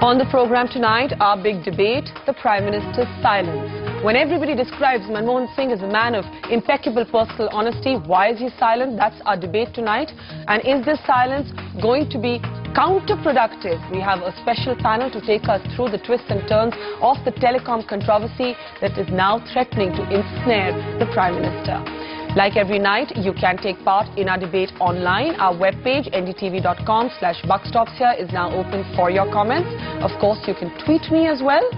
On the program tonight, our big debate, the Prime Minister's silence. When everybody describes Manmohan Singh as a man of impeccable personal honesty, why is he silent? That's our debate tonight. And is this silence going to be counterproductive? We have a special panel to take us through the twists and turns of the telecom controversy that is now threatening to ensnare the Prime Minister. Like every night, you can take part in our debate online. Our webpage, ndtv.com/buckstops here, is now open for your comments. Of course, you can tweet me as well.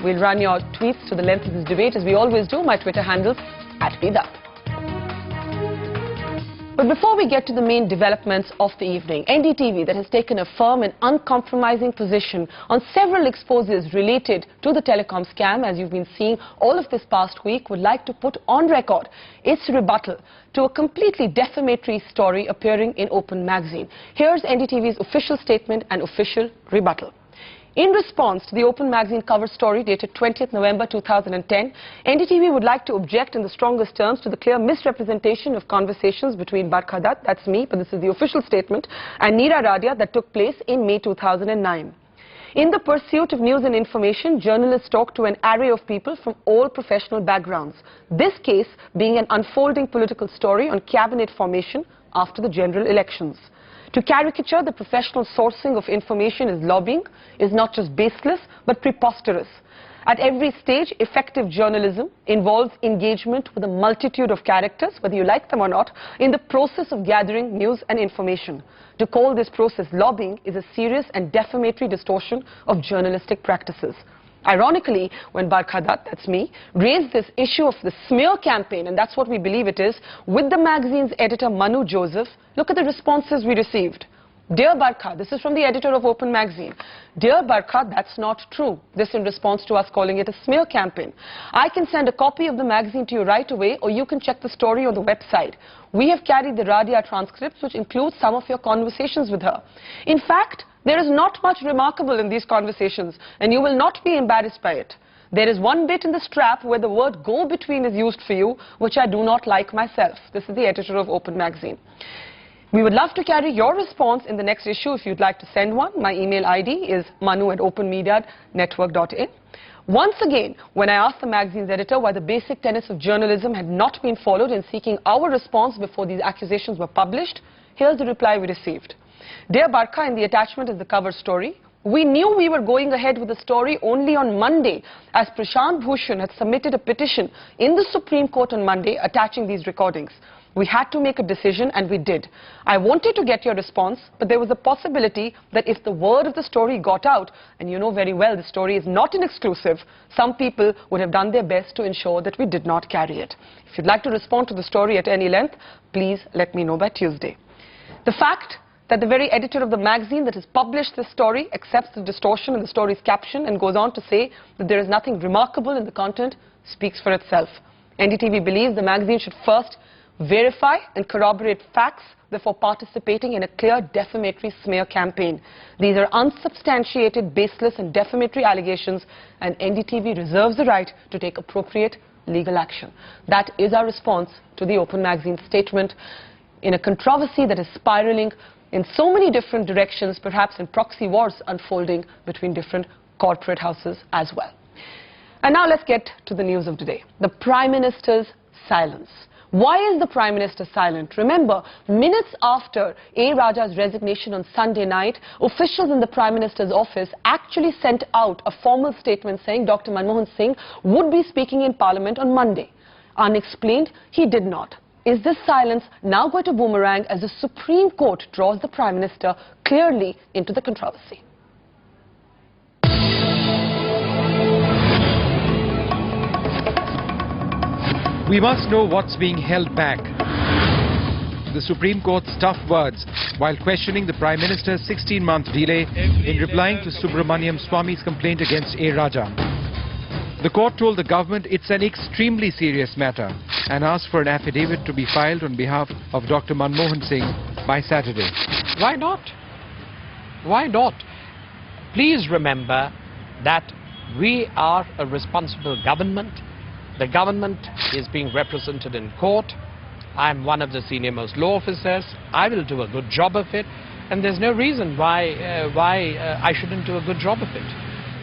We'll run your tweets to the length of this debate, as we always do. My Twitter handle, @BDUP. But before we get to the main developments of the evening, NDTV, that has taken a firm and uncompromising position on several exposes related to the telecom scam, as you've been seeing all of this past week, would like to put on record its rebuttal to a completely defamatory story appearing in Open magazine. Here's NDTV's official statement and official rebuttal. In response to the Open magazine cover story dated 20th November 2010, NDTV would like to object in the strongest terms to the clear misrepresentation of conversations between Barkha Dutt, that's me, but this is the official statement, and Neera Radia that took place in May 2009. In the pursuit of news and information, journalists talk to an array of people from all professional backgrounds. This case being an unfolding political story on cabinet formation after the general elections. To caricature the professional sourcing of information as lobbying is not just baseless, but preposterous. At every stage, effective journalism involves engagement with a multitude of characters, whether you like them or not, in the process of gathering news and information. To call this process lobbying is a serious and defamatory distortion of journalistic practices. Ironically, when Barkha Dutt, that's me, raised this issue of the smear campaign, and that's what we believe it is, with the magazine's editor Manu Joseph, look at the responses we received. Dear Barkha, this is from the editor of Open magazine. Dear Barkha, that's not true. This in response to us calling it a smear campaign. I can send a copy of the magazine to you right away, or you can check the story on the website. We have carried the Radia transcripts, which include some of your conversations with her. In fact, there is not much remarkable in these conversations, and you will not be embarrassed by it. There is one bit in the strap where the word go between is used for you, which I do not like myself. This is the editor of Open magazine. We would love to carry your response in the next issue if you'd like to send one. My email ID is manu@openmedianetwork.in. Once again, when I asked the magazine's editor why the basic tenets of journalism had not been followed in seeking our response before these accusations were published, here's the reply we received. Dear Barkha, in the attachment is the cover story. We knew we were going ahead with the story only on Monday, as Prashant Bhushan had submitted a petition in the Supreme Court on Monday attaching these recordings. We had to make a decision, and we did. I wanted to get your response, but there was a possibility that if the word of the story got out, and you know very well the story is not an exclusive, some people would have done their best to ensure that we did not carry it. If you'd like to respond to the story at any length, please let me know by Tuesday. The fact that the very editor of the magazine that has published this story accepts the distortion in the story's caption and goes on to say that there is nothing remarkable in the content speaks for itself. NDTV believes the magazine should first verify and corroborate facts before participating in a clear defamatory smear campaign. These are unsubstantiated, baseless and defamatory allegations, and NDTV reserves the right to take appropriate legal action. That is our response to the Open magazine statement in a controversy that is spiraling in so many different directions, perhaps in proxy wars unfolding between different corporate houses as well. And now let's get to the news of today. The Prime Minister's silence. Why is the Prime Minister silent? Remember, minutes after A. Raja's resignation on Sunday night, officials in the Prime Minister's office actually sent out a formal statement saying Dr. Manmohan Singh would be speaking in Parliament on Monday. Unexplained, he did not. Is this silence now going to boomerang as the Supreme Court draws the Prime Minister clearly into the controversy? We must know what's being held back. The Supreme Court's tough words while questioning the Prime Minister's 16-month delay in replying to Subramanian Swamy's complaint against A. Raja. The court told the government it's an extremely serious matter and asked for an affidavit to be filed on behalf of Dr. Manmohan Singh by Saturday. Why not? Why not? Please remember that we are a responsible government. The government is being represented in court. I'm one of the senior most law officers. I will do a good job of it. and there's no reason why I shouldn't do a good job of it.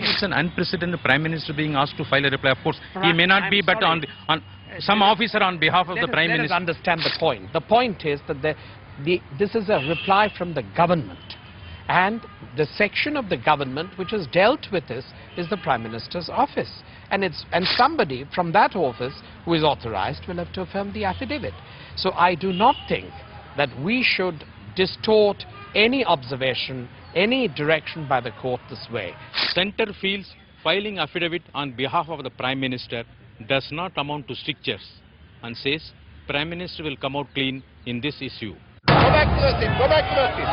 It's an unprecedented Prime Minister being asked to file a reply. Of course, he may not be, but on some officer on behalf of the Prime Minister. Let us understand the point. The point is that this is a reply from the government. And the section of the government which has dealt with this is the Prime Minister's office. And somebody from that office who is authorized will have to affirm the affidavit. So I do not think that we should distort any observation, any direction by the court this way. Centre feels filing affidavit on behalf of the Prime Minister does not amount to strictures and says Prime Minister will come out clean in this issue. Go back to the seat. Go back to the seat.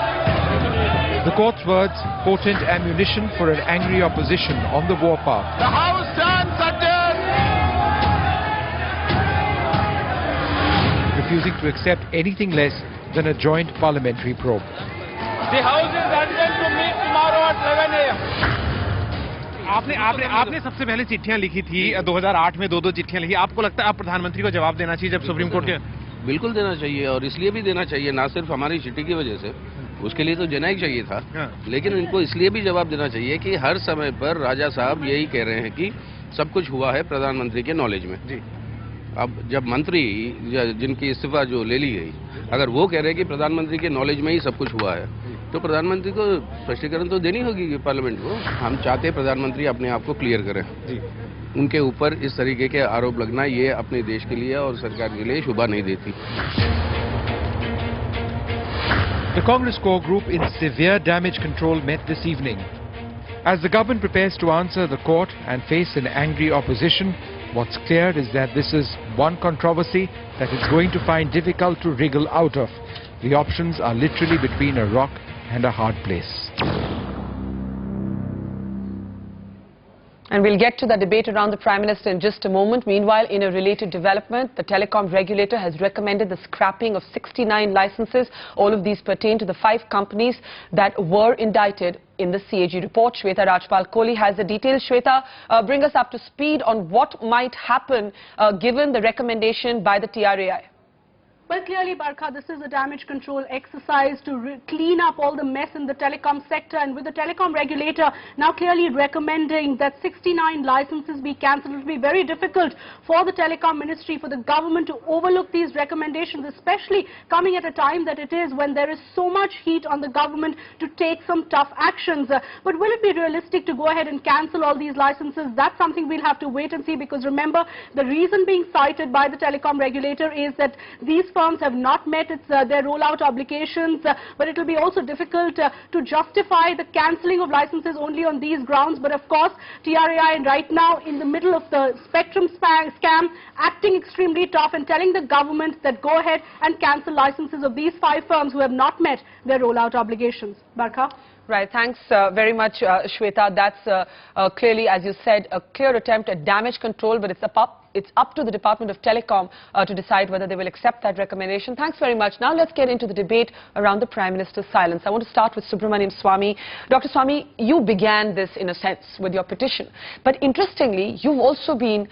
The court's words, potent ammunition for an angry opposition on the war path. The House stands adjourned. Refusing to accept anything less than a joint parliamentary probe. The House is adjourned to meet tomorrow at 11 a.m. आपने सबसे पहले चिट्ठियां लिखी थी 2008 में दो चिट्ठियां लिखी आपको लगता है आप प्रधानमंत्री को जवाब देना चाहिए जब सुप्रीम कोर्ट के बिल्कुल देना चाहिए और इसलिए भी देना चाहिए ना सिर्फ हमारी चिट्ठी की वजह से उसके लिए तो देना ही चाहिए था लेकिन इनको इसलिए भी जवाब देना चाहिए कि हर समय पर राजा साहब यही कह रहे हैं कि सब कुछ हुआ है प्रधानमंत्री के नॉलेज में जी अब जब मंत्री जिनकी इस्तीफा जो ले ली गई अगर वो कह रहे हैं कि प्रधानमंत्री के नॉलेज में ही सब कुछ हुआ है तो प्रधानमंत्री को स्पष्टीकरण तो देनी होगी पार्लियामेंट को हम चाहते हैं प्रधानमंत्री अपने आप को क्लियर करें जी उनके ऊपर इस तरीके के आरोप लगना ये अपने देश के लिए और सरकार के लिए शोभा नहीं देती The Congress core group in severe damage control met this evening. As the government prepares to answer the court and face an angry opposition, what's clear is that this is one controversy that it's going to find difficult to wriggle out of. The options are literally between a rock and a hard place. And we'll get to the debate around the Prime Minister in just a moment. Meanwhile, in a related development, the telecom regulator has recommended the scrapping of 69 licenses. All of these pertain to the 5 companies that were indicted in the CAG report. Shweta Rajpal Kohli has the details. Shweta, bring us up to speed on what might happen given the recommendation by the TRAI. Well, clearly, Barkha, this is a damage control exercise to clean up all the mess in the telecom sector, and with the telecom regulator now clearly recommending that 69 licenses be cancelled. It will be very difficult for the telecom ministry, for the government to overlook these recommendations, especially coming at a time that it is when there is so much heat on the government to take some tough actions. But will it be realistic to go ahead and cancel all these licenses? That's something we'll have to wait and see, because remember, the reason being cited by the telecom regulator is that these firms have not met their rollout obligations, but it will be also difficult to justify the cancelling of licenses only on these grounds. But of course, TRAI right now in the middle of the spectrum scam, acting extremely tough and telling the government that go ahead and cancel licenses of these 5 firms who have not met their rollout obligations. Barkha? Right, thanks very much, Shweta. That's clearly, as you said, a clear attempt at damage control, but it's up to the Department of Telecom to decide whether they will accept that recommendation. Thanks very much. Now let's get into the debate around the Prime Minister's silence. I want to start with Subramanian Swamy. Dr. Swamy, you began this in a sense with your petition, but interestingly, you've also been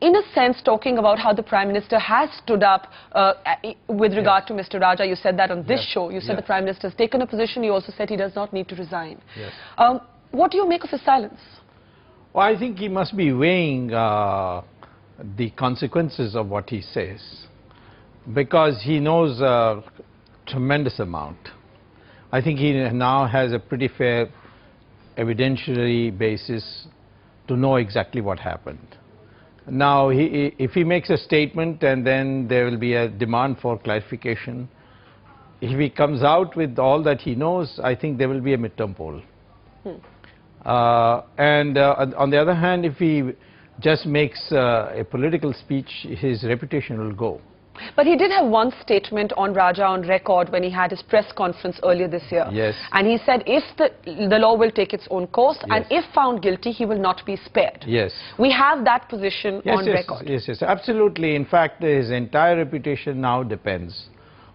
in a sense talking about how the Prime Minister has stood up with regard to Mr. Raja. You said that on this show. You said the Prime Minister has taken a position. You also said he does not need to resign. Yes. What do you make of his silence? Well, I think he must be weighing the consequences of what he says, because he knows a tremendous amount. I think he now has a pretty fair evidentiary basis to know exactly what happened. Now, if he makes a statement and then there will be a demand for clarification, if he comes out with all that he knows, I think there will be a midterm poll. On the other hand, if he just makes a political speech, his reputation will go. But he did have one statement on Raja on record when he had his press conference earlier this year. Yes. And he said if the law will take its own course, and if found guilty, he will not be spared. Yes. We have that position on record. Yes, absolutely. In fact, his entire reputation now depends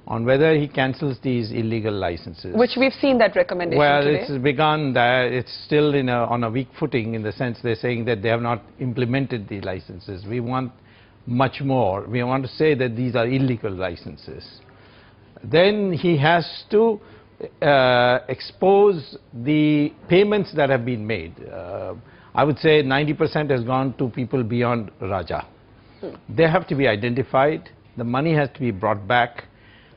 on whether he cancels these illegal licenses. Which we've seen that recommendation today. It's begun that it's still on a weak footing, in the sense they're saying that they have not implemented the licenses. We want much more. We want to say that these are illegal licenses. Then he has to expose the payments that have been made. I would say 90% has gone to people beyond Raja. They have to be identified, the money has to be brought back,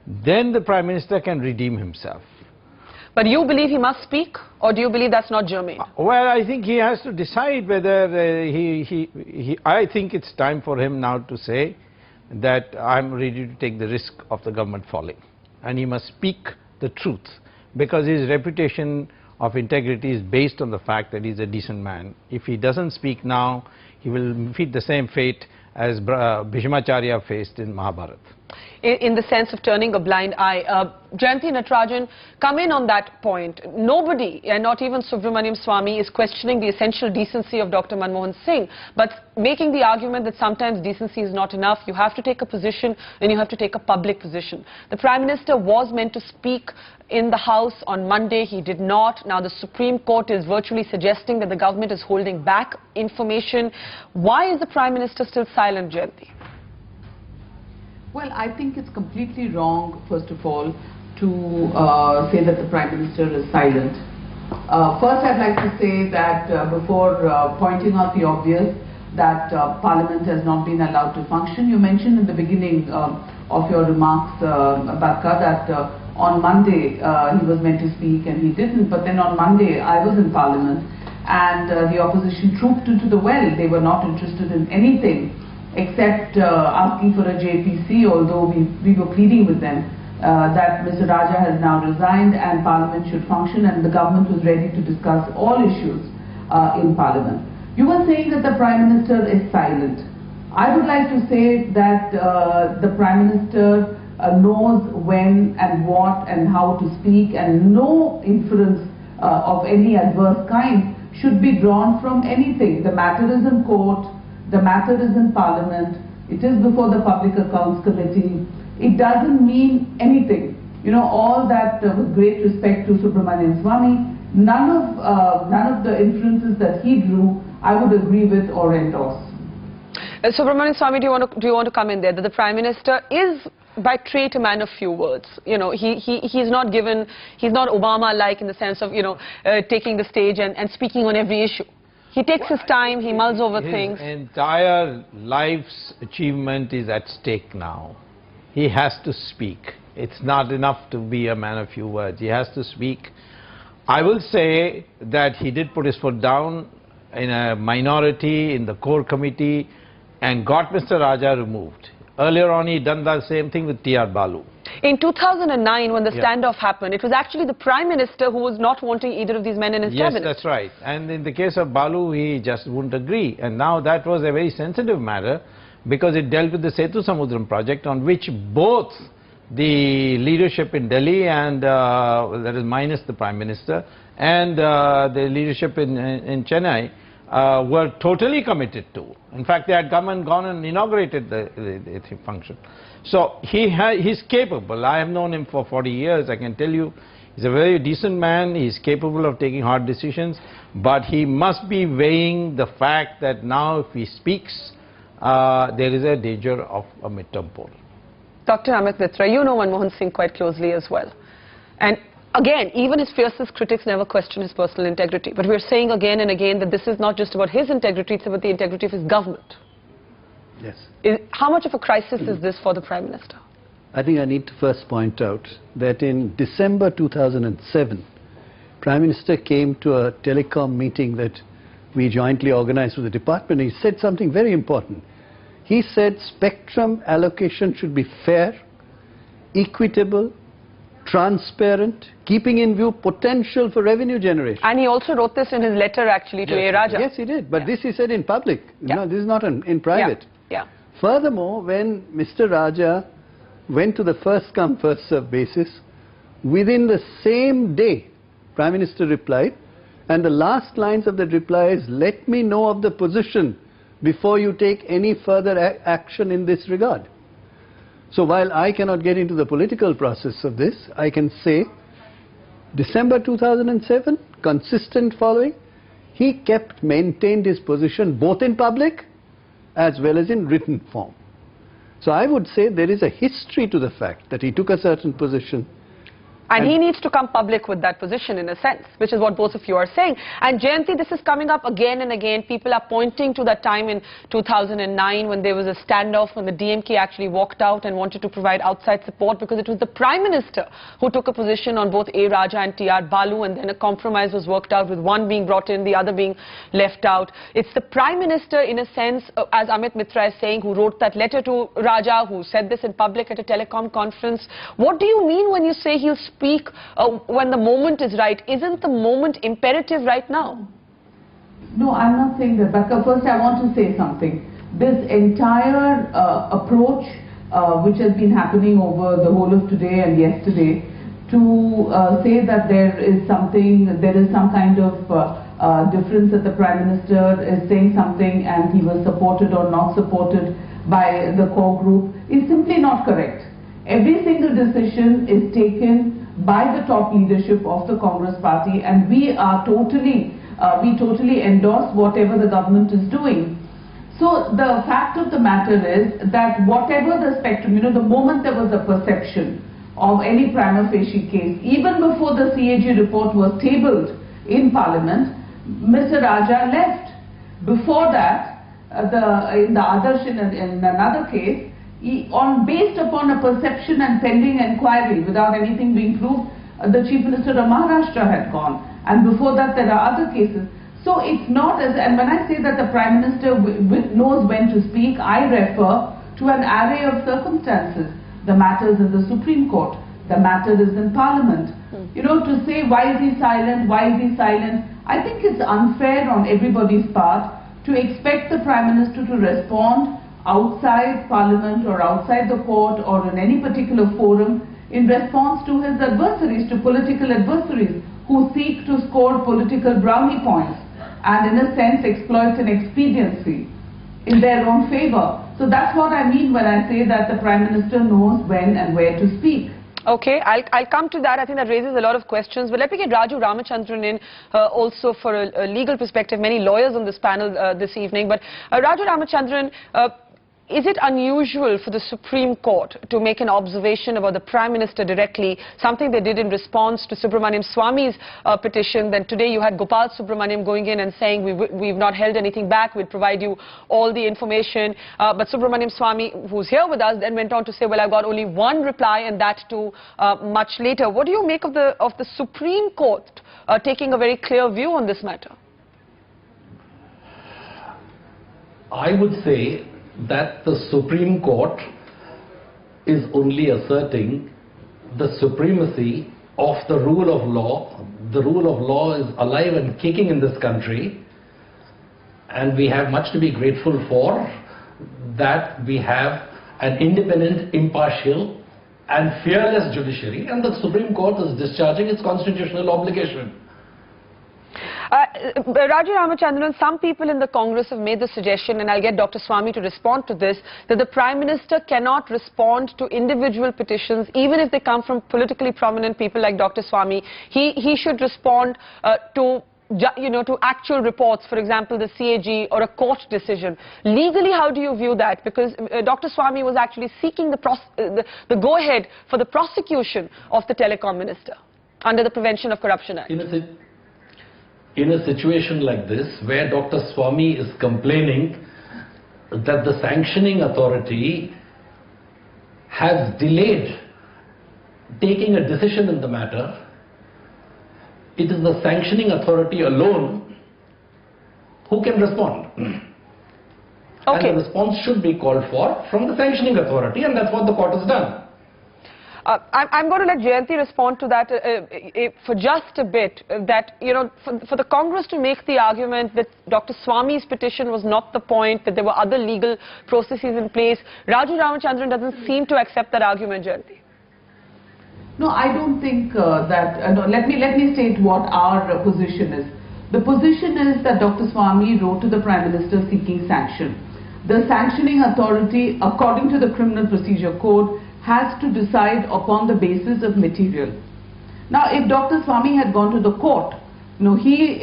then the Prime Minister can redeem himself. But you believe he must speak, or do you believe that's not germane? Well, I think he has to decide whether I think it's time for him now to say that I'm ready to take the risk of the government falling. And he must speak the truth, because his reputation of integrity is based on the fact that he's a decent man. If he doesn't speak now, he will meet the same fate as Bhishmacharya faced in Mahabharata. In the sense of turning a blind eye. Jayanti Natarajan, come in on that point. Nobody, and not even Subramanian Swamy, is questioning the essential decency of Dr. Manmohan Singh, but making the argument that sometimes decency is not enough. You have to take a position, and you have to take a public position. The Prime Minister was meant to speak in the House on Monday. He did not. Now the Supreme Court is virtually suggesting that the government is holding back information. Why is the Prime Minister still silent, Jayanti? Well, I think it's completely wrong, first of all, to say that the Prime Minister is silent. First, I'd like to say that before pointing out the obvious, that Parliament has not been allowed to function. You mentioned in the beginning of your remarks, Barkha, that on Monday he was meant to speak and he didn't, but then on Monday I was in Parliament and the opposition trooped into the well. They were not interested in anything except asking for a JPC, although we were pleading with them that Mr. Raja has now resigned and Parliament should function, and the government was ready to discuss all issues in Parliament. You were saying that the Prime Minister is silent. I would like to say that the Prime Minister knows when and what and how to speak, and no inference of any adverse kind should be drawn from anything. The matter is in court. The matter is in Parliament, it is before the Public Accounts Committee. It doesn't mean anything. You know, all that with great respect to Subramanian Swamy, none of the inferences that he drew, I would agree with or endorse. Subramanian Swamy, do you want to come in there? That the Prime Minister is by trait a man of few words. You know, he's not Obama-like in the sense of, you know, taking the stage and speaking on every issue. He takes his time, he mulls over things. His entire life's achievement is at stake now. He has to speak. It's not enough to be a man of few words. He has to speak. I will say that he did put his foot down in a minority in the core committee and got Mr. Raja removed. Earlier on, he done the same thing with T.R. Balu. In 2009, when the standoff happened, it was actually the Prime Minister who was not wanting either of these men in his cabinet. Yes, that's right. And in the case of Balu, he just wouldn't agree. And now that was a very sensitive matter because it dealt with the Setu Samudram project, on which both the leadership in Delhi and, that is minus the Prime Minister, and the leadership in Chennai were totally committed to. In fact, they had gone and inaugurated the function. So he's capable. I have known him for 40 years. I can tell you, he's a very decent man. He's capable of taking hard decisions. But he must be weighing the fact that now if he speaks, there is a danger of a midterm poll. Dr. Amit Mitra, you know Manmohan Singh quite closely as well. And again, even his fiercest critics never question his personal integrity. But we're saying again and again that this is not just about his integrity, it's about the integrity of his government. Yes. How much of a crisis is this for the Prime Minister? I think I need to first point out that in December 2007, Prime Minister came to a telecom meeting that we jointly organized with the department. He said something very important. He said spectrum allocation should be fair, equitable, transparent, keeping in view potential for revenue generation. And he also wrote this in his letter actually to A. Raja. Yes, he did. But this he said in public. You know, this is not in private. Furthermore, when Mr. Raja went to the first come, first served basis, within the same day, Prime Minister replied, and the last lines of the reply is, let me know of the position before you take any further action in this regard. So while I cannot get into the political process of this, I can say December 2007, consistent following, he maintained his position both in public as well as in written form. So I would say there is a history to the fact that he took a certain position And he needs to come public with that position in a sense, which is what both of you are saying. And Jayanti, this is coming up again and again. People are pointing to that time in 2009 when there was a standoff, when the DMK actually walked out and wanted to provide outside support because it was the Prime Minister who took a position on both A. Raja and T.R. Balu, and then a compromise was worked out with one being brought in, the other being left out. It's the Prime Minister, in a sense, as Amit Mitra is saying, who wrote that letter to Raja, who said this in public at a telecom conference. What do you mean when you say he'll speak when the moment is right? Isn't the moment imperative right now? No, I'm not saying that. But first I want to say something. This entire approach which has been happening over the whole of today and yesterday to say that there is some kind of difference, that the Prime Minister is saying something and he was supported or not supported by the core group is simply not correct. Every single decision is taken by the top leadership of the Congress party, and we totally endorse whatever the government is doing. So the fact of the matter is that whatever the spectrum, the moment there was a perception of any prima facie case, even before the CAG report was tabled in Parliament, Mr. Raja left. Before that, in another case, based upon a perception and pending inquiry without anything being proved, the Chief Minister of Maharashtra had gone, and before that there are other cases. So it's not as, and when I say that the Prime Minister knows when to speak, I refer to an array of circumstances. The matter is in the Supreme Court, the matter is in Parliament. To say why is he silent, I think it's unfair on everybody's part to expect the Prime Minister to respond outside Parliament or outside the court or in any particular forum in response to his adversaries, to political adversaries who seek to score political brownie points and in a sense exploit an expediency in their own favor. So that's what I mean when I say that the Prime Minister knows when and where to speak. Okay, I'll come to that. I think that raises a lot of questions. But let me get Raju Ramachandran in also for a legal perspective. Many lawyers on this panel this evening. But Raju Ramachandran, is it unusual for the Supreme Court to make an observation about the Prime Minister directly, something they did in response to Subramanian Swamy's petition? Then today you had Gopal Subramaniam going in and saying we've not held anything back, we'll provide you all the information. But Subramanian Swamy, who's here with us, then went on to say, well, I got only one reply, and that too much later. What do you make of the Supreme Court taking a very clear view on this matter? I would say that the Supreme Court is only asserting the supremacy of the rule of law. The rule of law is alive and kicking in this country, and we have much to be grateful for, that we have an independent, impartial and fearless judiciary, and the Supreme Court is discharging its constitutional obligation. Raju Ramachandran, some people in the Congress have made the suggestion, and I'll get Dr. Swamy to respond to this, that the Prime Minister cannot respond to individual petitions, even if they come from politically prominent people like Dr. Swamy. He should respond to actual reports, for example, the CAG or a court decision. Legally, how do you view that? Because Dr. Swamy was actually seeking the go-ahead for the prosecution of the telecom minister under the Prevention of Corruption Act. In a situation like this, where Dr. Swamy is complaining that the sanctioning authority has delayed taking a decision in the matter, it is the sanctioning authority alone who can respond. Okay. And the response should be called for from the sanctioning authority, and that's what the court has done. I'm going to let Jayanti respond to that for just a bit, that, for the Congress to make the argument that Dr. Swamy's petition was not the point, that there were other legal processes in place. Raju Ramachandran doesn't seem to accept that argument, Jayanti. No, I don't think that, let me state what our position is. The position is that Dr. Swamy wrote to the Prime Minister seeking sanction. The sanctioning authority, according to the Criminal Procedure Code, has to decide upon the basis of material. Now, if Dr. Swamy had gone to the court, he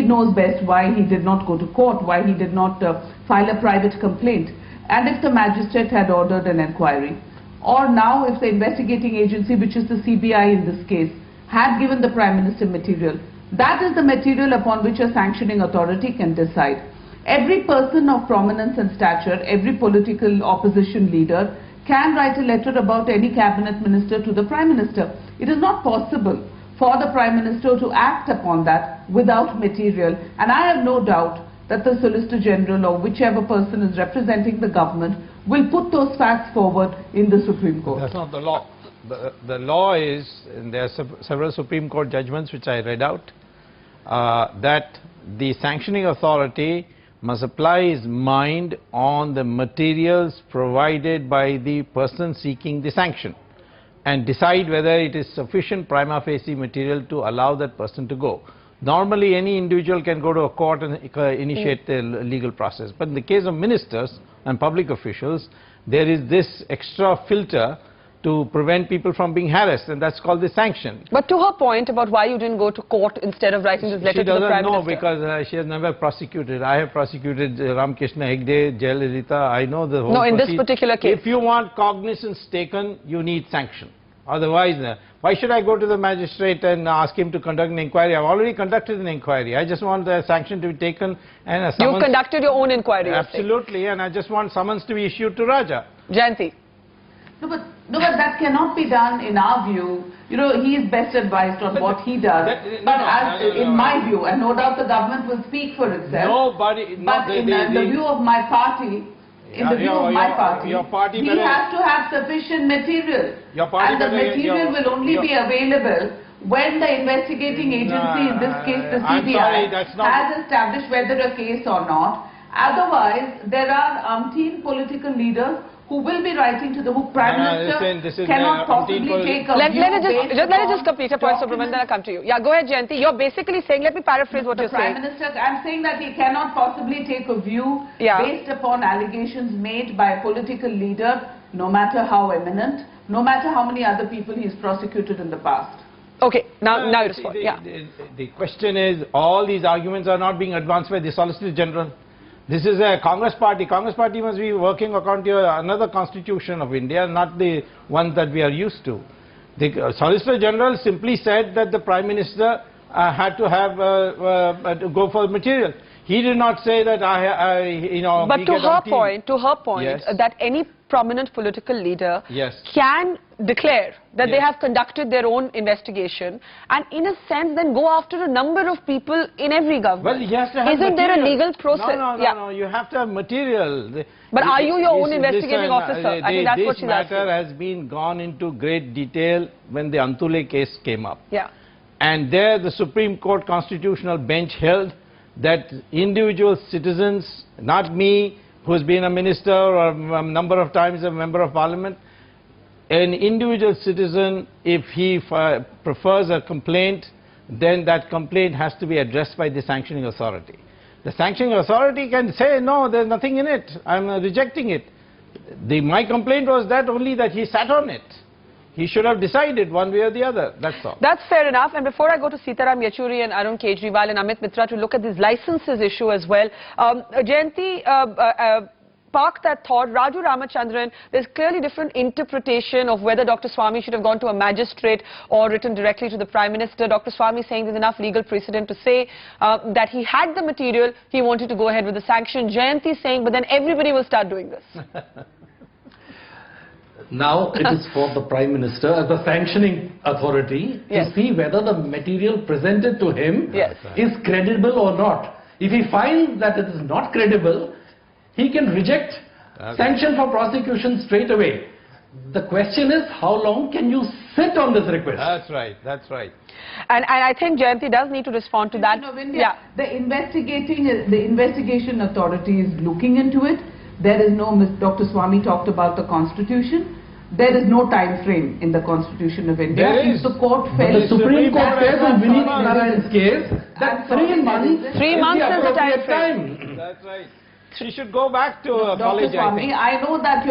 knows best why he did not go to court, why he did not file a private complaint. And if the magistrate had ordered an inquiry, or now if the investigating agency, which is the CBI in this case, had given the Prime Minister material, that is the material upon which a sanctioning authority can decide. Every person of prominence and stature, every political opposition leader can write a letter about any cabinet minister to the Prime Minister. It is not possible for the Prime Minister to act upon that without material, and I have no doubt that the Solicitor General or whichever person is representing the government will put those facts forward in the Supreme Court. That's not the law. The law is, and there are several Supreme Court judgments which I read out, that the sanctioning authority must apply its mind on the materials provided by the person seeking the sanction and decide whether it is sufficient prima facie material to allow that person to go. Normally any individual can go to a court and initiate the legal process, but in the case of ministers and public officials, there is this extra filter to prevent people from being harassed, and that's called the sanction. But to her point about why you didn't go to court instead of writing this letter to the Prime Minister. She doesn't know because she has never prosecuted. I have prosecuted Ramkrishna Hegde, Jayalalitha. I know the whole No, in this particular case. If you want cognizance taken, you need sanction. Otherwise, why should I go to the magistrate and ask him to conduct an inquiry? I've already conducted an inquiry. I just want the sanction to be taken and a summons. You conducted your own inquiry. Absolutely, and I just want summons to be issued to Raja. Jayanti. No, but that cannot be done in our view. You know, he is best advised on what he does. In my view, and no doubt the government will speak for itself. But in the view of my party, he has to have sufficient material. And the material will only be available when the investigating agency, in this case the CBI, has established whether a case or not. Otherwise, there are umpteen political leaders who will be writing to the Prime Minister cannot possibly take a let it just complete a point, Subramanian, then I'll come to you. Yeah, go ahead, Jayanti. You're basically saying, let me paraphrase what you're saying. The Prime Minister, I'm saying that he cannot possibly take a view based upon allegations made by a political leader, no matter how eminent, no matter how many other people he has prosecuted in the past. Okay, now you respond. The question is, all these arguments are not being advanced by the Solicitor General. This is a Congress party. Congress party must be working according to another constitution of India, not the ones that we are used to. The Solicitor General simply said that the Prime Minister had to have to go for material. He did not say that But to her point, yes, that any prominent political leader can declare that they have conducted their own investigation and in a sense then go after a number of people in every government. Well, he has to have Isn't there a legal process? No, you have to have material. But are you your own investigating officer? I think that's what she's asking. This matter has been gone into great detail when the Antule case came up. Yeah. And there the Supreme Court Constitutional Bench held that individual citizens, not me, who's been a minister or a number of times a member of parliament, an individual citizen, if he prefers a complaint, then that complaint has to be addressed by the sanctioning authority. The sanctioning authority can say, no, there's nothing in it, I'm rejecting it. My complaint was that only that he sat on it. He should have decided one way or the other, that's all. That's fair enough. And before I go to Sitaram Yechury and Arun Kejriwal and Amit Mitra to look at this licenses issue as well, Jayanti, park that thought, Raju Ramachandran, there's clearly different interpretation of whether Dr. Swamy should have gone to a magistrate or written directly to the Prime Minister. Dr. Swamy saying there's enough legal precedent to say that he had the material, he wanted to go ahead with the sanction. Jayanti saying, but then everybody will start doing this. Now it is for the Prime Minister as the sanctioning authority to see whether the material presented to him is credible or not. If he finds that it is not credible, he can reject sanction for prosecution straight away. The question is, how long can you sit on this request? That's right, that's right. And I think Jayanti does need to respond to that. You know, the investigation authority is looking into it. There is no, Dr. Swamy talked about the Constitution. There is no time frame in the Constitution of India. There is. The court fell. The Supreme Court says in Vineet Narayan's case that 3 months. 3 months is the time frame. That's right. She should go back to college. Dr. Swamy, I know that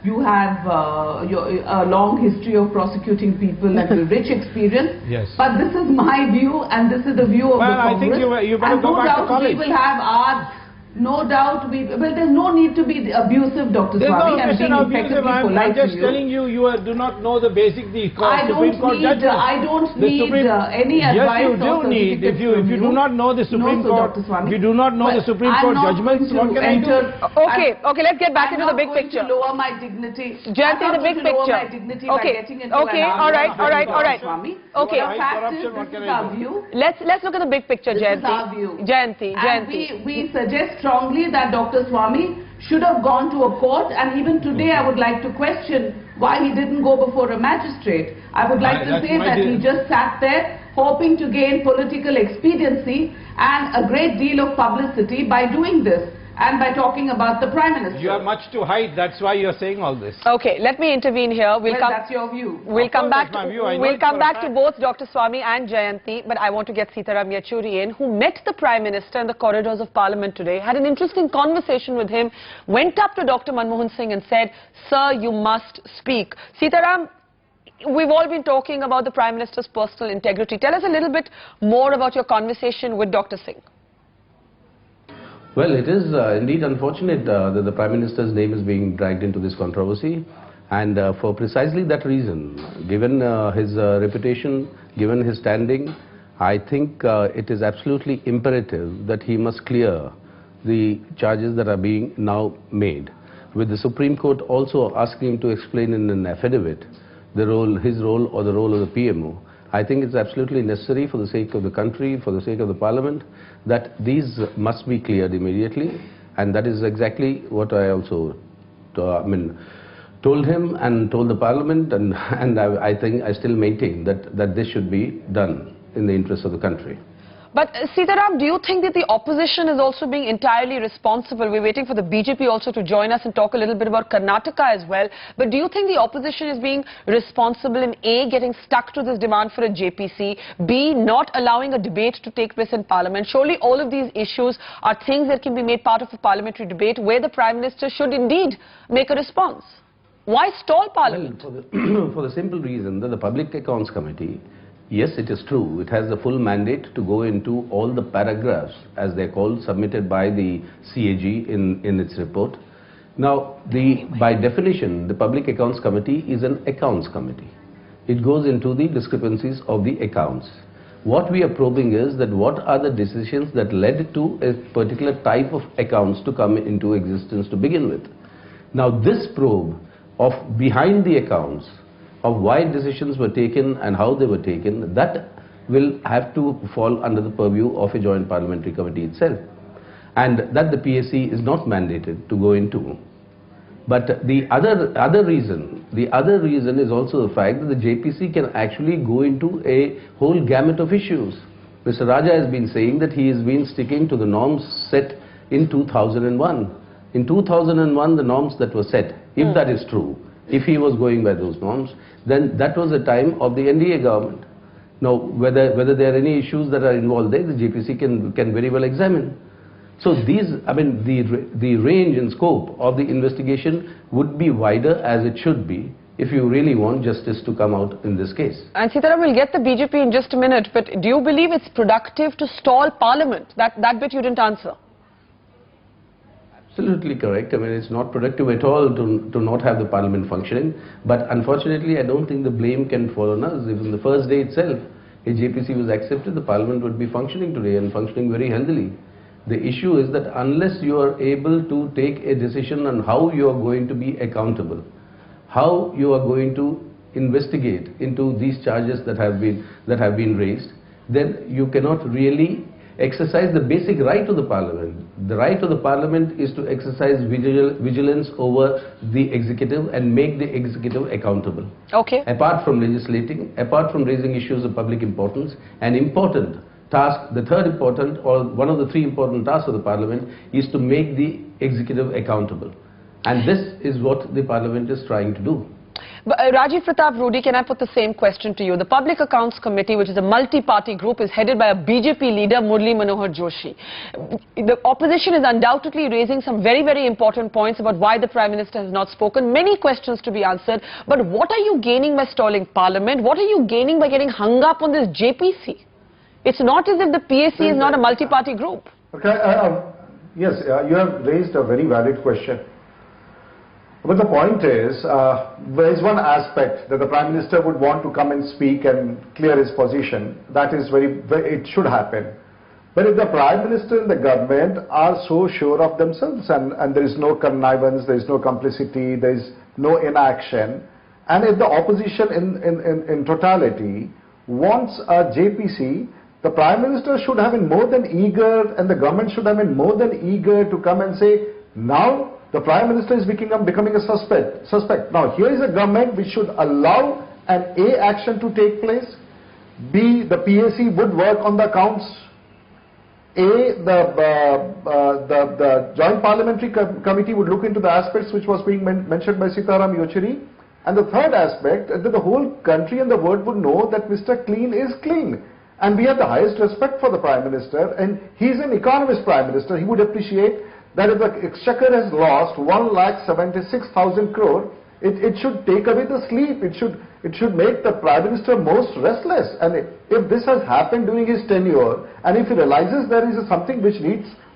you have a long history of prosecuting people and a rich experience. Yes. But this is my view, and this is the view of the Congress. I think you better go back to college. We will have our No doubt, well, there's no need to be abusive, Dr. Swamy. I'm being abusive. I'm just telling you, you do not know the basic, Supreme Court judgment. I don't need any advice. Yes, you do need. If you do not know the Supreme Court, if you do not know the Supreme Court judgments, what can I do? Okay, let's get back into the big picture. I'm not going to lower my dignity. Jayanti, the big picture. Lower my dignity by getting into okay, all right. Okay, the fact is, this is our view. Let's look at the big picture, Jayanti. This is our view. Jayanti. We suggest strongly that Dr. Swamy should have gone to a court, and even today I would like to question why he didn't go before a magistrate. I would like to say that he just sat there hoping to gain political expediency and a great deal of publicity by doing this and by talking about the Prime Minister. You have much to hide, that's why you're saying all this. Okay, let me intervene here. That's your view. We'll come back to both Dr. Swamy and Jayanti, but I want to get Sitaram Yechuri in, who met the Prime Minister in the corridors of Parliament today, had an interesting conversation with him, went up to Dr. Manmohan Singh and said, "Sir, you must speak." Sitaram, we've all been talking about the Prime Minister's personal integrity. Tell us a little bit more about your conversation with Dr. Singh. Well, it is indeed unfortunate that the Prime Minister's name is being dragged into this controversy, and for precisely that reason, given his reputation, given his standing, I think it is absolutely imperative that he must clear the charges that are being now made. With the Supreme Court also asking him to explain in an affidavit his role or the role of the PMO, I think it's absolutely necessary for the sake of the country, for the sake of the Parliament, that these must be cleared immediately, and that is exactly what I also told him and told the Parliament, and I think I still maintain that this should be done in the interest of the country. But Sitaram, do you think that the opposition is also being entirely responsible? We're waiting for the BJP also to join us and talk a little bit about Karnataka as well. But do you think the opposition is being responsible in A, getting stuck to this demand for a JPC, B, not allowing a debate to take place in Parliament? Surely all of these issues are things that can be made part of a parliamentary debate where the Prime Minister should indeed make a response. Why stall Parliament? Well, for the simple reason that the Public Accounts Committee, yes, it is true, it has the full mandate to go into all the paragraphs, as they're called, submitted by the CAG in its report. Now, by definition, the Public Accounts Committee is an accounts committee. It goes into the discrepancies of the accounts. What we are probing is that what are the decisions that led to a particular type of accounts to come into existence to begin with. Now, this probe of behind the accounts, of why decisions were taken and how they were taken, that will have to fall under the purview of a joint parliamentary committee itself, and that the PAC is not mandated to go into. But the other reason is also the fact that the JPC can actually go into a whole gamut of issues. Mr. Raja has been saying that he has been sticking to the norms set in 2001. In 2001, the norms that were set, if that is true, if he was going by those norms, then that was the time of the NDA government. Now, whether there are any issues that are involved there, the JPC can very well examine. So these, the range and scope of the investigation would be wider, as it should be, if you really want justice to come out in this case. And Sitaram, we'll get the BJP in just a minute, but do you believe it's productive to stall Parliament? That bit you didn't answer. Absolutely correct. It's not productive at all to not have the Parliament functioning. But unfortunately, I don't think the blame can fall on us. If on the first day itself, a JPC was accepted, the Parliament would be functioning today and functioning very healthily. The issue is that unless you are able to take a decision on how you are going to be accountable, how you are going to investigate into these charges that have been raised, then you cannot really exercise the basic right of the Parliament. The right of the Parliament is to exercise vigilance over the executive and make the executive accountable. Okay. Apart from legislating, apart from raising issues of public importance, an important task, the third important, or one of the three important tasks of the Parliament, is to make the executive accountable. And this is what the Parliament is trying to do. But, Rajiv Pratap Rudy, can I put the same question to you? The Public Accounts Committee, which is a multi-party group, is headed by a BJP leader, Murli Manohar Joshi. The opposition is undoubtedly raising some very, very important points about why the Prime Minister has not spoken. Many questions to be answered. But what are you gaining by stalling Parliament? What are you gaining by getting hung up on this JPC? It's not as if the PAC is not a multi-party group. Okay, Yes, you have raised a very valid question. But the point is, there is one aspect that the Prime Minister would want to come and speak and clear his position. That is it should happen. But if the Prime Minister and the government are so sure of themselves and there is no connivance, there is no complicity, there is no inaction, and if the opposition in totality wants a JPC, the Prime Minister should have been more than eager and the government should have been more than eager to come and say, now the Prime Minister is becoming a suspect. Now here is a government which should allow an A action to take place, B, the PAC would work on the accounts, A, the Joint Parliamentary Committee would look into the aspects which was being mentioned by Sitaram Yechury, and the third aspect that the whole country and the world would know that Mr. Clean is clean. And we have the highest respect for the Prime Minister, and he is an economist Prime Minister. He would appreciate that if the Exchequer has lost 1,76,000 crore, it should take away the sleep. It should make the Prime Minister most restless. And if this has happened during his tenure, and if he realizes there is something which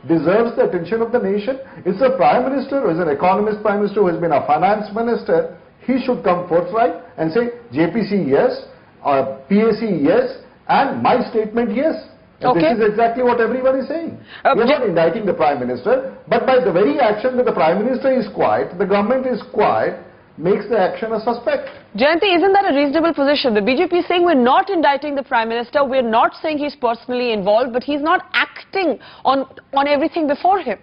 deserves the attention of the nation, it's a Prime Minister who is an economist Prime Minister who has been a finance minister. He should come forthright and say JPC yes, PAC yes, and my statement yes. Okay. This is exactly what everyone is saying. We are not indicting the Prime Minister, but by the very action that the Prime Minister is quiet, the government is quiet, makes the action a suspect. Jayanti, isn't that a reasonable position? The BJP is saying we're not indicting the Prime Minister, we're not saying he's personally involved, but he's not acting on everything before him.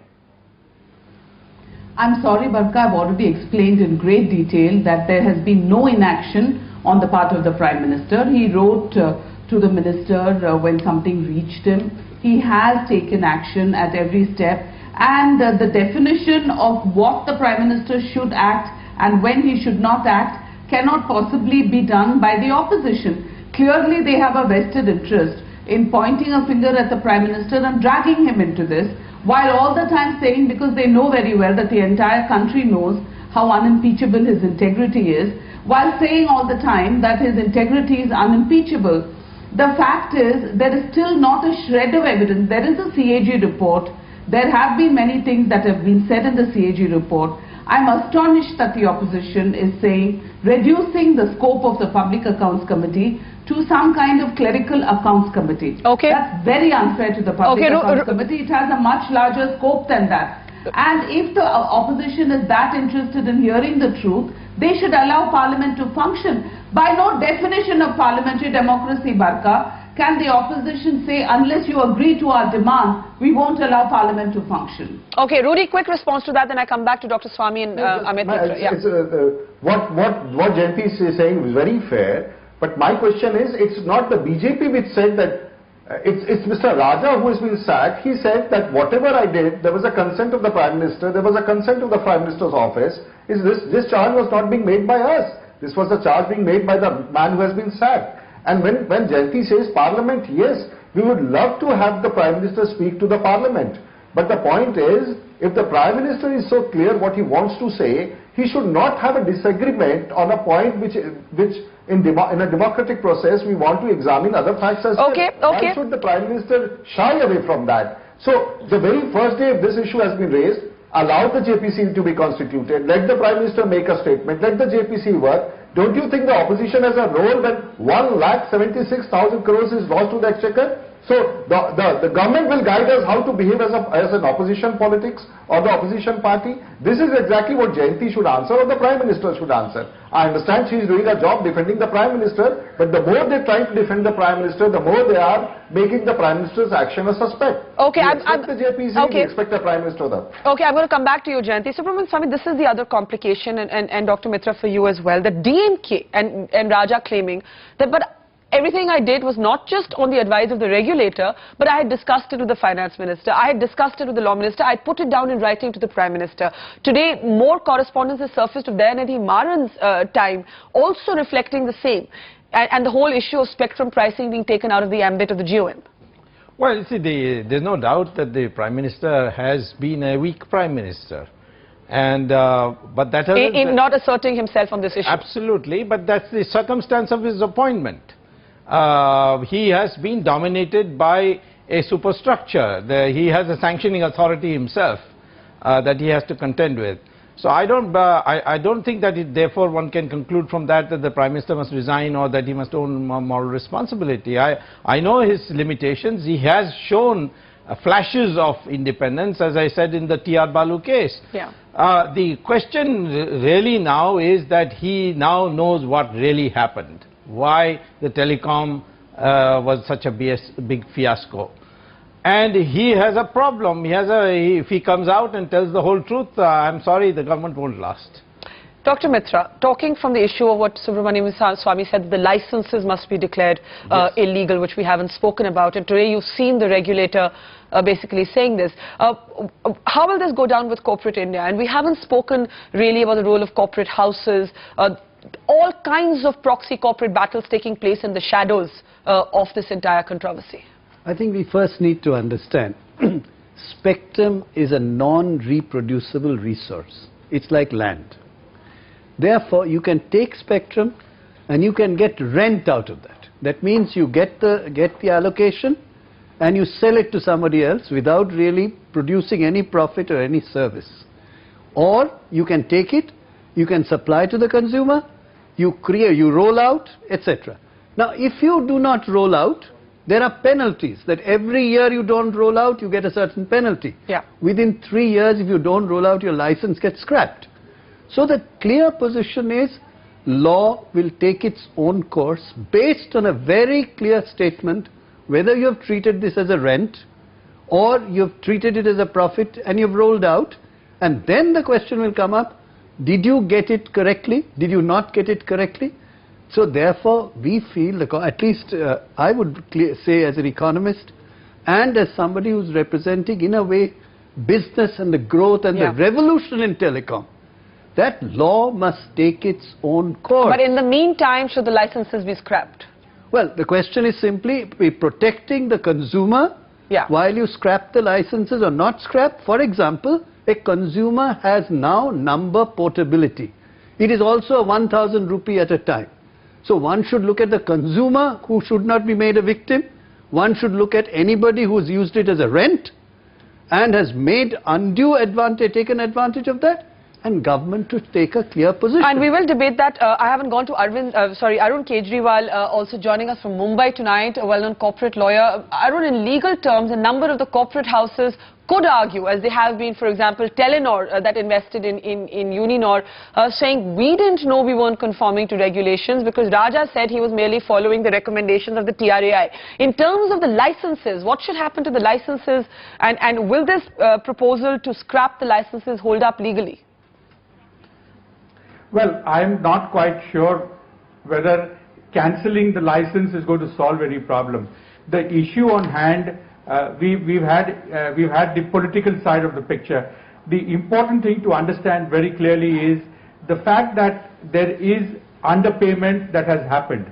I'm sorry, Barka, I've already explained in great detail that there has been no inaction on the part of the Prime Minister. He wrote to the Minister when something reached him. He has taken action at every step, and the definition of what the Prime Minister should act and when he should not act cannot possibly be done by the opposition. Clearly they have a vested interest in pointing a finger at the Prime Minister and dragging him into this, while all the time saying, because they know very well that the entire country knows how unimpeachable his integrity is, while saying all the time that his integrity is unimpeachable. The fact is, there is still not a shred of evidence. There is a CAG report. There have been many things that have been said in the CAG report. I'm astonished that the opposition is saying reducing the scope of the Public Accounts Committee to some kind of clerical accounts committee. Okay. That's very unfair to the Public Accounts Committee. It has a much larger scope than that. And if the opposition is that interested in hearing the truth, they should allow Parliament to function. By no definition of parliamentary democracy, Barka, can the opposition say, unless you agree to our demand, we won't allow Parliament to function. Okay, Rudy, quick response to that, then I come back to Dr. Swamy and Amit Mitra. What Jayanti is saying is very fair, but my question is, it's not the BJP which said that, it's Mr. Raja who has been sacked. He said that whatever I did, there was a consent of the Prime Minister, there was a consent of the Prime Minister's office. This charge was not being made by us. This was a charge being made by the man who has been sacked. And when Jayanti says Parliament, yes, we would love to have the Prime Minister speak to the Parliament. But the point is, if the Prime Minister is so clear what he wants to say, he should not have a disagreement on a point which in a democratic process we want to examine other facts as well. Why should the Prime Minister shy away from that? So the very first day this issue has been raised, allow the JPC to be constituted, let the Prime Minister make a statement, let the JPC work. Don't you think the opposition has a role when 1,76,000 crores is lost to the Exchequer? So the government will guide us how to behave as an opposition politics or the opposition party. This is exactly what Jayanti should answer or the Prime Minister should answer. I understand she is doing a job defending the Prime Minister, but the more they try to defend the Prime Minister, the more they are making the Prime Minister's action a suspect. Okay, we expect the JPC, we expect the Prime Minister though. Okay, I'm going to come back to you, Jayanti. Subramanian Swamy, this is the other complication, and Dr. Mitra for you as well, the DMK and Raja claiming that, but everything I did was not just on the advice of the regulator, but I had discussed it with the finance minister, I had discussed it with the law minister, I had put it down in writing to the Prime Minister. Today, more correspondence has surfaced of Dayanidhi Maran's time, also reflecting the same, and the whole issue of spectrum pricing being taken out of the ambit of the GOM. Well, you see, there's no doubt that the Prime Minister has been a weak Prime Minister. And but that in not asserting himself on this issue. Absolutely, but that's the circumstance of his appointment. He has been dominated by a superstructure. He has a sanctioning authority himself that he has to contend with. So I don't think that therefore one can conclude from that the Prime Minister must resign or that he must own moral responsibility. I know his limitations. He has shown flashes of independence, as I said in the T.R. Balu case. Yeah. The question really now is that he now knows what really happened, why the telecom was such a big fiasco. And he has a problem. If he comes out and tells the whole truth, I'm sorry, the government won't last. Dr. Mitra, talking from the issue of what Subramanian Swamy said, the licenses must be declared illegal, which we haven't spoken about. And today you've seen the regulator basically saying this. How will this go down with corporate India? And we haven't spoken really about the role of corporate houses, all kinds of proxy corporate battles taking place in the shadows of this entire controversy. I think we first need to understand spectrum is a non-reproducible resource. It's like land. Therefore, you can take spectrum and you can get rent out of that. That means you get the allocation and you sell it to somebody else without really producing any profit or any service. Or you can take it, you can supply to the consumer, you roll out, etc. Now, if you do not roll out, there are penalties that every year you don't roll out, you get a certain penalty. Yeah. Within 3 years, if you don't roll out, your license gets scrapped. So the clear position is law will take its own course based on a very clear statement whether you have treated this as a rent or you have treated it as a profit and you've rolled out, and then the question will come up, did you get it correctly? Did you not get it correctly? So therefore, we feel, at least I would say as an economist and as somebody who's representing in a way business and the growth and the revolution in telecom, that law must take its own course. But in the meantime, should the licenses be scrapped? Well, the question is simply be protecting the consumer while you scrap the licenses or not scrap. For example, a consumer has now number portability. It is also a 1,000 rupee at a time. So one should look at the consumer who should not be made a victim. One should look at anybody who's used it as a rent and has made undue advantage, taken advantage of that, and government to take a clear position. And we will debate that. I haven't gone to Arun Kejriwal also joining us from Mumbai tonight, a well-known corporate lawyer. Arun, in legal terms, a number of the corporate houses could argue, as they have been, for example, Telenor that invested in Uninor, saying we didn't know we weren't conforming to regulations because Raja said he was merely following the recommendations of the TRAI. In terms of the licenses, what should happen to the licenses, and will this proposal to scrap the licenses hold up legally? Well, I'm not quite sure whether cancelling the license is going to solve any problem. The issue on hand, we've had the political side of the picture. The important thing to understand very clearly is the fact that there is underpayment that has happened.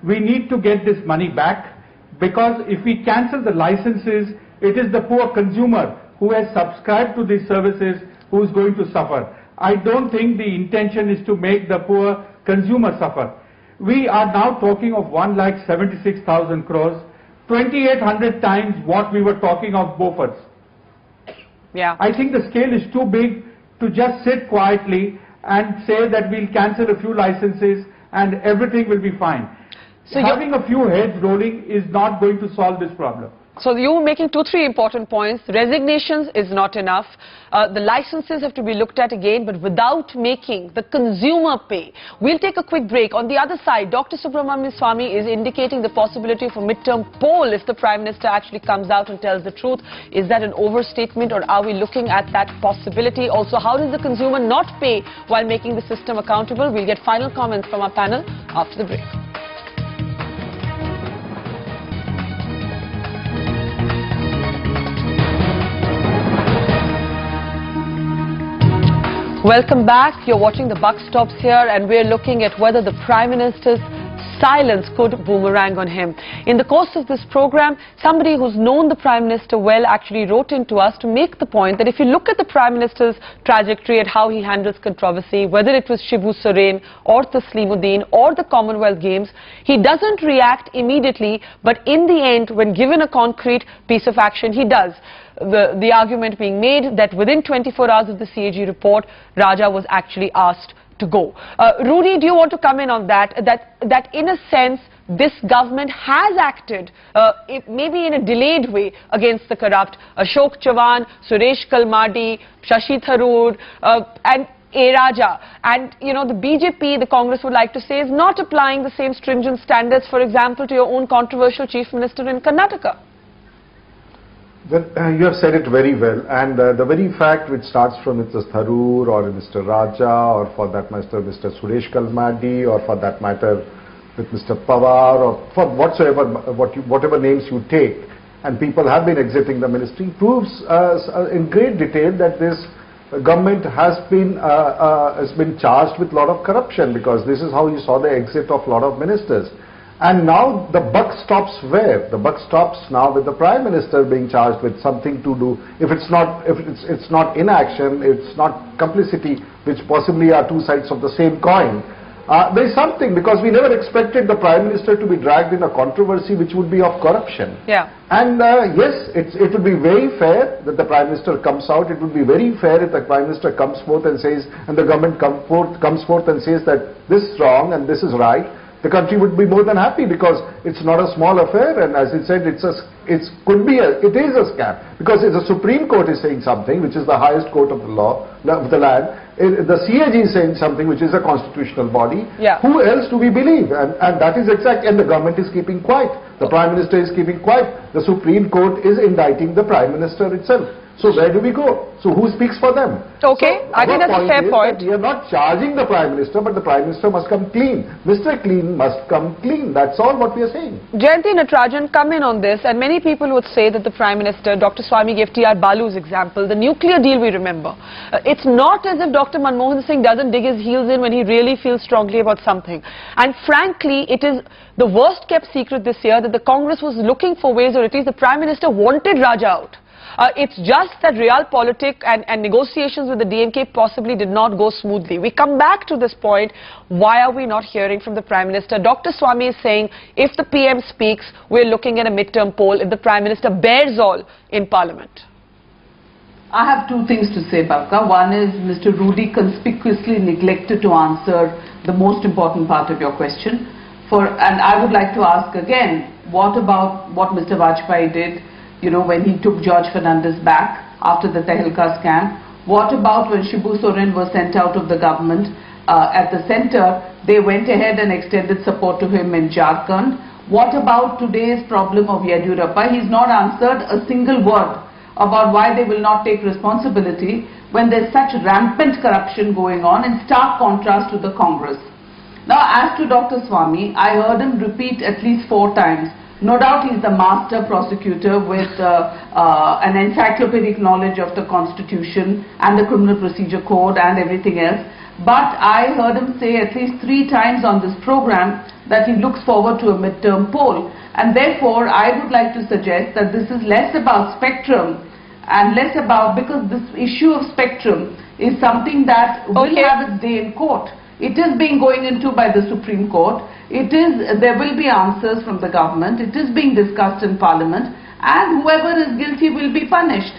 We need to get this money back, because if we cancel the licenses, it is the poor consumer who has subscribed to these services who is going to suffer. I don't think the intention is to make the poor consumer suffer. We are now talking of 1,76,000 crores, 2,800 times what we were talking of Beaufort's. Yeah. I think the scale is too big to just sit quietly and say that we'll cancel a few licenses and everything will be fine. So having a few heads rolling is not going to solve this problem. So you were making 2-3 important points. Resignations is not enough. The licenses have to be looked at again, but without making the consumer pay. We'll take a quick break. On the other side, Dr. Subramanian Swamy is indicating the possibility of a midterm poll if the Prime Minister actually comes out and tells the truth. Is that an overstatement, or are we looking at that possibility? Also, how does the consumer not pay while making the system accountable? We'll get final comments from our panel after the break. Welcome back. You're watching The Buck Stops Here, and we're looking at whether the Prime Minister's silence could boomerang on him. In the course of this program, somebody who's known the Prime Minister well actually wrote in to us to make the point that if you look at the Prime Minister's trajectory at how he handles controversy, whether it was Shibu Soren or Taslimuddin or the Commonwealth Games, he doesn't react immediately, but in the end, when given a concrete piece of action, he does. The argument being made that within 24 hours of the CAG report, Raja was actually asked to go. Rudy, do you want to come in on that? That in a sense, this government has acted, maybe in a delayed way, against the corrupt. Ashok Chavan, Suresh Kalmadi, Shashi Tharoor, and A. Raja. And, you know, the BJP, the Congress would like to say, is not applying the same stringent standards, for example, to your own controversial Chief Minister in Karnataka. Well, you have said it very well, and the very fact which starts from Mr. Tharoor or Mr. Raja, or for that matter Mr. Suresh Kalmadi, or for that matter with Mr. Pawar, or for whatever names you take, and people have been exiting the ministry, proves in great detail that this government has been charged with a lot of corruption, because this is how you saw the exit of a lot of ministers. And now the buck stops where? The buck stops now with the Prime Minister being charged with something to do. If it's not inaction, it's not complicity, which possibly are two sides of the same coin. There's something, because we never expected the Prime Minister to be dragged in a controversy which would be of corruption. Yeah. And yes, it would be very fair that the Prime Minister comes out. It would be very fair if the Prime Minister comes forth and says, and the government comes forth and says that this is wrong and this is right. The country would be more than happy, because it's not a small affair, and as it said, it is a scam, because if the Supreme Court is saying something, which is the highest court of the law of the land, the CAG is saying something, which is a constitutional body. Yeah. Who else do we believe? And that is exact. And the government is keeping quiet. The Prime Minister is keeping quiet. The Supreme Court is indicting the Prime Minister itself. So where do we go? So who speaks for them? Okay, so I think that's a fair point. We are not charging the Prime Minister, but the Prime Minister must come clean. Mr. Clean must come clean. That's all what we are saying. Jayanti Natarajan, come in on this, and many people would say that the Prime Minister, Dr. Swamy gave T.R. Balu's example, the nuclear deal we remember. It's not as if Dr. Manmohan Singh doesn't dig his heels in when he really feels strongly about something. And frankly, it is the worst kept secret this year that the Congress was looking for ways, or at least the Prime Minister wanted Raja out. It's just that realpolitik and negotiations with the DMK possibly did not go smoothly. We come back to this point. Why are we not hearing from the Prime Minister? Dr. Swamy is saying if the PM speaks, we're looking at a midterm poll if the Prime Minister bears all in Parliament. I have two things to say, Bhavka. One is Mr. Rudy conspicuously neglected to answer the most important part of your question. And I would like to ask again, what about what Mr. Vajpayee did? You know, when he took George Fernandez back after the Tehelka scam. What about when Shibu Soren was sent out of the government at the centre? They went ahead and extended support to him in Jharkhand. What about today's problem of Yediyurappa? He's not answered a single word about why they will not take responsibility when there's such rampant corruption going on, in stark contrast to the Congress. Now, as to Dr. Swamy, I heard him repeat at least 4 times. No doubt he's the master prosecutor with an encyclopedic knowledge of the Constitution and the Criminal Procedure Code and everything else. But I heard him say at least 3 times on this program that he looks forward to a midterm poll. And therefore, I would like to suggest that this is less about spectrum and less about, because this issue of spectrum is something that will have its day in court. It is being going into by the Supreme Court. There will be answers from the government. It is being discussed in Parliament, and whoever is guilty will be punished.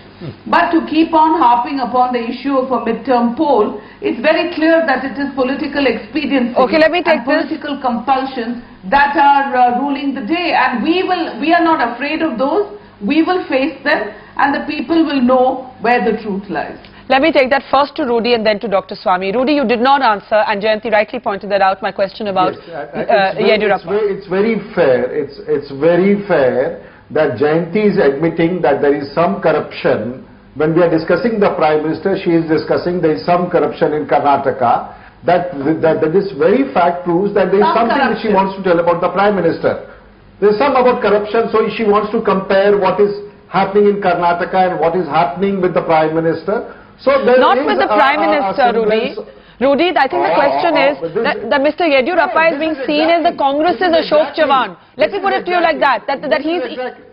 But to keep on harping upon the issue of a midterm poll, it's very clear that it is political expediency and political compulsions that are ruling the day. And we are not afraid of those. We will face them, and the people will know where the truth lies. Let me take that first to Rudy and then to Dr. Swamy. Rudy, you did not answer, and Jayanti rightly pointed that out, my question about Yediyurappa. It's very fair. It's very fair that Jayanti is admitting that there is some corruption. When we are discussing the Prime Minister, she is discussing there is some corruption in Karnataka. That this very fact proves that there is something that she wants to tell about the Prime Minister. There is some about corruption, so she wants to compare what is happening in Karnataka and what is happening with the Prime Minister. So there not with the Prime Minister, Rudy. Rudy, I think the question is that Mr. Yediyurappa is being seen as the Congress's Ashok Chavan. Let me put it to you like that. That he's...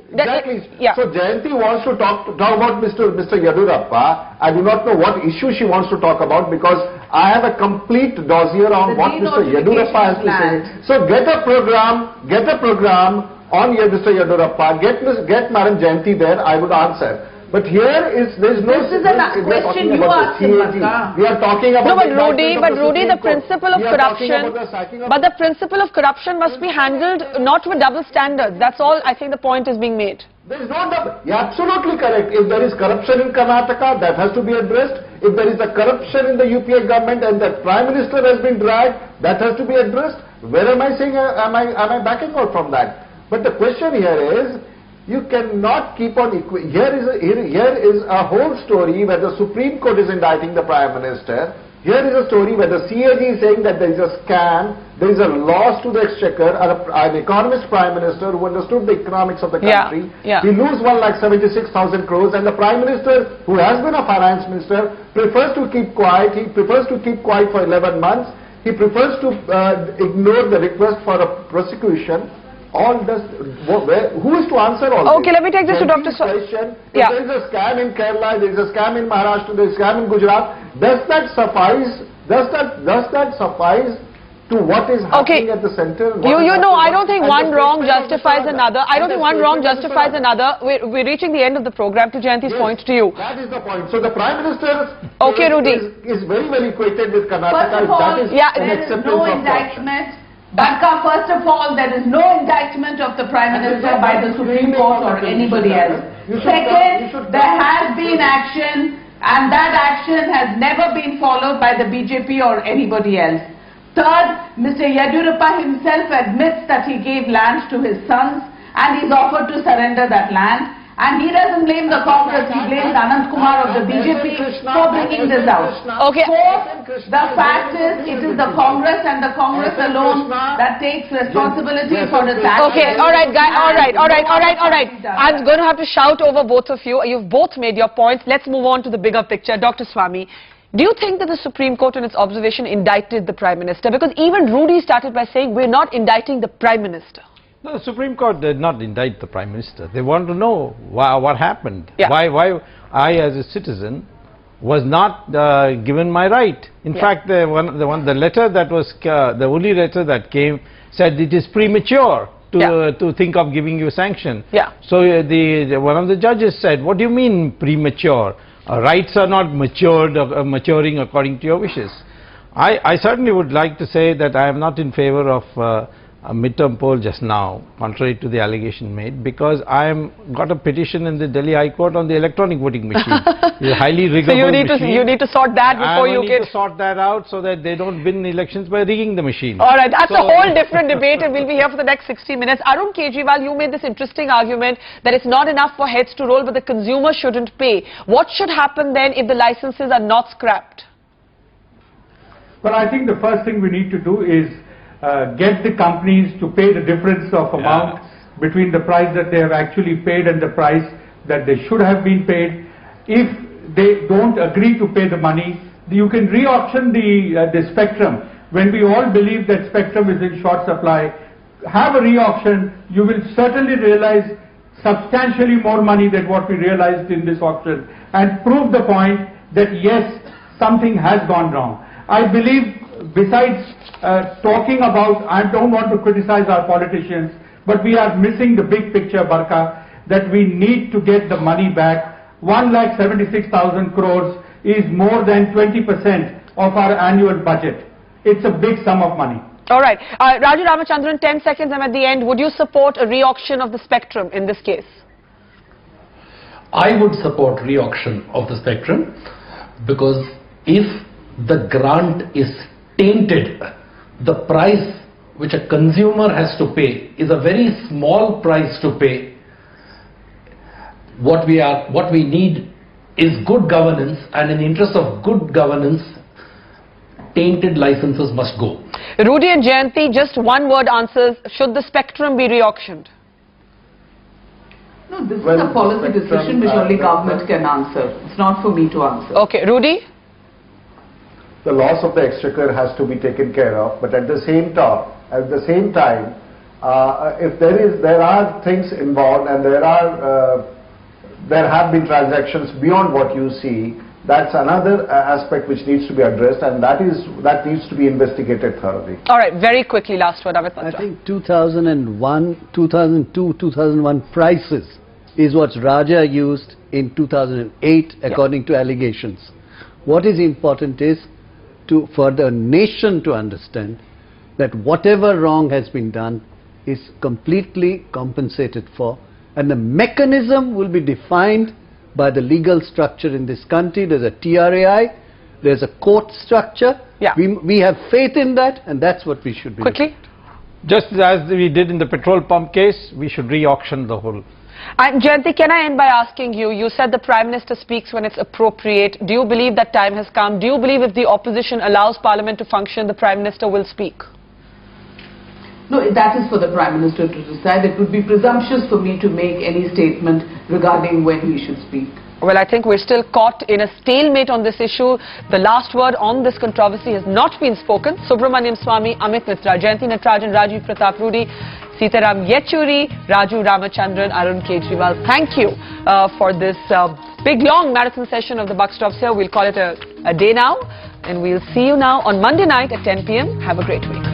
Exactly. Yeah. So Jayanti wants to talk about Mr. Yediyurappa. I do not know what issue she wants to talk about because I have a complete dossier on what Mr. Yediyurappa has to say. So get a program on Mr. Yediyurappa. Get Madam Jayanti there. I would answer. But here there is no... This is a question you asked him, we are talking about... No, but Rudy, the principle of corruption... But the principle of corruption must be handled not with double standards. That's all I think the point is being made. There is no double... You're absolutely correct. If there is corruption in Karnataka, that has to be addressed. If there is a corruption in the UPA government and the Prime Minister has been dragged, that has to be addressed. Where am I saying, am I backing out from that? But the question here is, you cannot keep on... Here is a whole story where the Supreme Court is indicting the Prime Minister. Here is a story where the CAG is saying that there is a scam, there is a loss to the exchequer, an economist Prime Minister who understood the economics of the country. We lose 1,76,000 crores and the Prime Minister, who has been a finance minister, prefers to keep quiet. He prefers to keep quiet for 11 months. He prefers to ignore the request for a prosecution. Who is to answer all this? Okay, let me take this to Dr. Swamy. There is a scam in Kerala, there is a scam in Maharashtra, there is a scam in Gujarat. Does that suffice? Does that suffice to what is happening at the center? You know, I don't think one wrong justifies another. I don't think one wrong justifies another. We're reaching the end of the program. To Jayanti's point to you. That is the point. So the Prime Minister is very well equated with Karnataka. First of all, there is no indictment. Barka, first of all, there is no indictment of the Prime Minister by the Supreme Court or anybody else. Second, there has been action and that action has never been followed by the BJP or anybody else. Third, Mr. Yediyurappa himself admits that he gave land to his sons and he's offered to surrender that land. And he doesn't blame the Congress, he blames Anand Kumar of the BJP for bringing this out. Okay. Fourth, the fact is, it is the Congress and the Congress alone that takes responsibility for this action. Okay, alright guys, alright. I'm going to have to shout over both of you. You've both made your points. Let's move on to the bigger picture. Dr. Swamy, do you think that the Supreme Court in its observation indicted the Prime Minister? Because even Rudy started by saying we're not indicting the Prime Minister. No, the Supreme Court did not indict the Prime Minister. They want to know what happened. Yeah. Why I, as a citizen, was not given my right. In fact, the letter that was the only letter that came said it is premature to think of giving you sanction. So one of the judges said, "What do you mean premature? Rights are not maturing according to your wishes." I certainly would like to say that I am not in favor of a midterm poll just now, contrary to the allegation made, because I got a petition in the Delhi High Court on the electronic voting machine. It's a highly riggable machine. You need to sort that before you get... to sort that out so that they don't win elections by rigging the machine. Alright, that's a whole different debate and we'll be here for the next 60 minutes. Arun Kejriwal, you made this interesting argument that it's not enough for heads to roll, but the consumer shouldn't pay. What should happen then if the licenses are not scrapped? Well, I think the first thing we need to do is get the companies to pay the difference of amount between the price that they have actually paid and the price that they should have been paid. If they don't agree to pay the money, you can re-auction the spectrum. When we all believe that spectrum is in short supply, have a re-auction. You will certainly realize substantially more money than what we realized in this auction and prove the point that yes, something has gone wrong. I believe, besides talking about, I don't want to criticize our politicians, but we are missing the big picture, Barka, that we need to get the money back. 1,76,000 crores is more than 20% of our annual budget. It's a big sum of money. Alright, Raju Ramachandran, 10 seconds, I'm at the end. Would you support a re-auction of the spectrum in this case? I would support re-auction of the spectrum because if the grant is tainted, the price which a consumer has to pay is a very small price to pay. What we need is good governance, and in the interest of good governance, tainted licenses must go. Rudy and Jayanti, just one word answers. Should the spectrum be re-auctioned? No, this is a policy decision which only government can answer. It's not for me to answer. Okay, Rudy? the loss of the exchequer has to be taken care of, but at the same time, if there are things involved and there have been transactions beyond what you see, that's another aspect which needs to be addressed, and that needs to be investigated thoroughly. All right, very quickly, last word, Amit Mitra. I think 2001, 2002, 2001 prices is what Raja used in 2008 according to allegations. What is important is for the nation to understand that whatever wrong has been done is completely compensated for, and the mechanism will be defined by the legal structure in this country. There's a TRAI, there's a court structure. Yeah. We have faith in that, and that's what we should be Quickly. Just as we did in the petrol pump case, we should re-auction the whole. And Jayanti, can I end by asking you, you said the Prime Minister speaks when it's appropriate. Do you believe that time has come? Do you believe if the opposition allows Parliament to function, the Prime Minister will speak? No, that is for the Prime Minister to decide. It would be presumptuous for me to make any statement regarding when he should speak. Well, I think we're still caught in a stalemate on this issue. The last word on this controversy has not been spoken. Subramanian Swamy, Amit Mitra, Jayanti Natarajan, Rajiv Pratap Rudy, Sitaram Yechuri, Raju Ramachandran, Arun Kejriwal. Thank you for this big long marathon session of the Buck Stops here. We'll call it a day now, and we'll see you now on Monday night at 10 p.m. Have a great week.